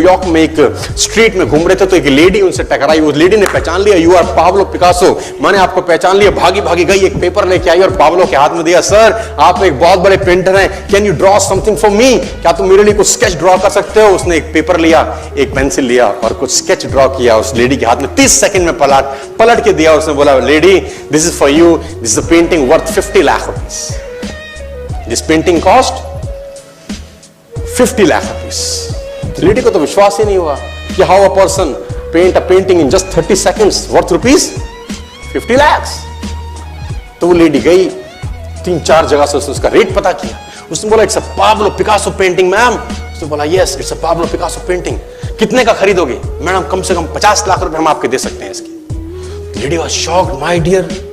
New York में एक street में घूम रहे थे तो एक लेडी उनसे टकराई। उस लेडी ने पहचान लिया, यू आर पाब्लो पिकासो, मैंने आपको पहचान लिया। भागी भागी गई, एक पेपर लेके आई और पाब्लो के हाथ में दिया। सर आप एक बहुत बड़े पेंटर हैं, can you draw something for me, क्या तुम मेरे लिए कुछ स्केच ड्रॉ कर सकते हो। उसने एक पेपर लिया, एक पेंसिल लिया और कुछ स्केच ड्रॉ किया उस लेडी के हाथ में। 30 सेकंड में पलट के दिया। उसने बोला, lady this is for you, this is a painting worth 50 lakh rupees, this painting cost 50 lakh rupees. Lady को तो विश्वास ही नहीं हुआ कि how a person paint a painting in just 30 seconds worth rupees 50 lakh. तो वो लेडी गई, 3-4 जगह से उसने उसका रेट पता किया। उसने बोला, it's a Pablo Picasso painting ma'am. उसने बोला, yes it's a Pablo Picasso painting, कितने का खरीदोगे। मैडम कम से कम 50 लाख रुपए हम आपके दे सकते हैं इसकी। Lady was shocked, my dear,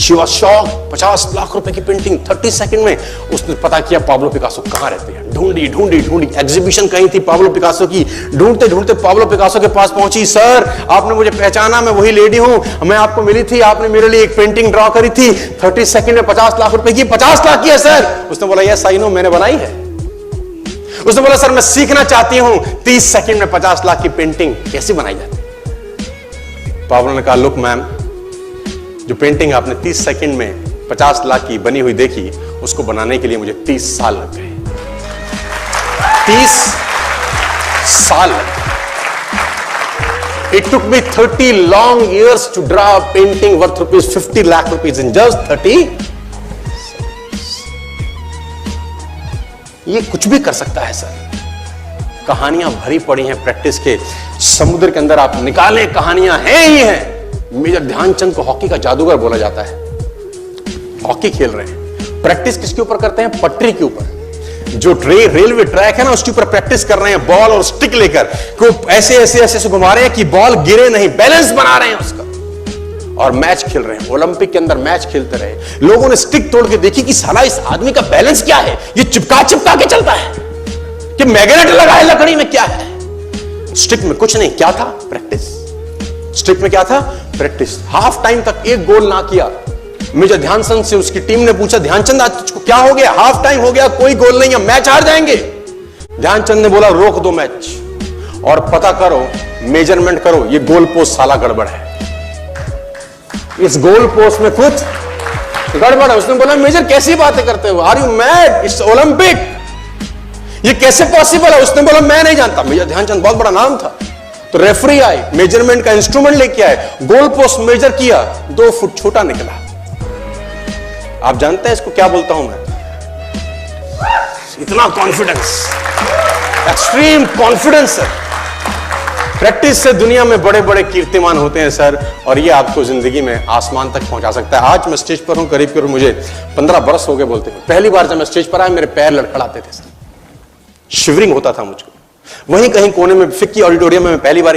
she was shocked. 50 lakh रुपए की पेंटिंग 30 सेकंड में। उसने पता किया पाब्लो पिकासो कहां रहते हैं। ढूंढी ढूंढी ढूंढी, एग्जीबिशन कहीं थी पाब्लो पिकासो की। ढूंढते ढूंढते पाब्लो पिकासो के पास पहुंची। सर आपने मुझे पहचाना, मैं वही लेडी हूं, मैं आपको मिली थी, आपने मेरे लिए एक पेंटिंग ड्रॉ करी थी 30 सेकंड में 50 लाख रुपए की। 50 लाख की है सर। उसने बोला, यस आई नो, मैंने बनाई है। उसने बोला, सर मैं सीखना चाहती हूं 30 सेकंड में 50 लाख की पेंटिंग कैसे बनाई जाती। पाब्लो ने कहा, लुक मैम, जो पेंटिंग आपने 30 सेकंड में 50 लाख की बनी हुई देखी, उसको बनाने के लिए मुझे 30 साल लग गए। 30 साल लग गए। It took me 30 long years to draw a painting worth rupees 50 lakh rupees in just 30 seconds. ये कुछ भी कर सकता है सर। कहानियां भरी पड़ी हैं प्रैक्टिस के समुद्र के अंदर, आप निकालें कहानियां हैं ही हैं। मेजर ध्यानचंद को हॉकी का जादूगर बोला जाता है। हॉकी खेल रहे हैं, प्रैक्टिस किसके ऊपर करते हैं, पटरी के ऊपर। जो रेलवे ट्रैक है ना, उसके ऊपर प्रैक्टिस कर रहे हैं, बॉल और स्टिक लेकर को ऐसे ऐसे ऐसे घुमा रहे हैं कि बॉल गिरे नहीं, बैलेंस बना रहे हैं उसका। और मैच खेल रहे हैं, ओलंपिक के अंदर मैच खेलते रहे। लोगों ने स्टिक तोड़ के देखी कि साला इस आदमी का बैलेंस क्या है, ये चिपका चिपका के चलता है कि मैग्नेट लगा है लकड़ी में, क्या है। स्टिक में कुछ नहीं, क्या था, प्रैक्टिस। स्टिक में क्या था, प्रैक्टिस। हाफ टाइम तक एक गोल ना किया। मेजर ध्यानचंद से उसकी टीम ने पूछा, ध्यानचंद आज तुझको क्या हो गया, हाफ टाइम हो गया, कोई गोल नहीं है, मैच हार जाएंगे। ध्यानचंद ने बोला, रोक दो मैच और पता करो, मेजरमेंट करो, ये गोल पोस्ट साला गड़बड़ है, इस गोल पोस्ट में कुछ गड़बड़ है। उसने बोला, मेजर कैसी बातें करते हो, are you mad, it's Olympic, ये कैसे पॉसिबल है। उसने बोला, मैं नहीं जानता। मेजर ध्यानचंद बहुत बड़ा नाम था। तो रेफरी आए, मेजरमेंट का इंस्ट्रूमेंट लेके आए, गोल पोस्ट मेजर किया, 2 फुट छोटा निकला। आप जानते हैं इसको क्या बोलता हूं मैं, इतना कॉन्फिडेंस, एक्सट्रीम कॉन्फिडेंस है। प्रैक्टिस से दुनिया में बड़े बड़े कीर्तिमान होते हैं सर, और ये आपको जिंदगी में आसमान तक पहुंचा सकता है। आज मैं स्टेज पर हूं, करीब करीब मुझे 15 बरस हो गए बोलते हुए। पहली बार जब मैं स्टेज पर आया, मेरे पैर लड़खड़ाते थे सर, शिवरिंग होता था मुझको। वहीं कहीं कोने में फिक्की ऑडिटोरियम में मैं पहली बार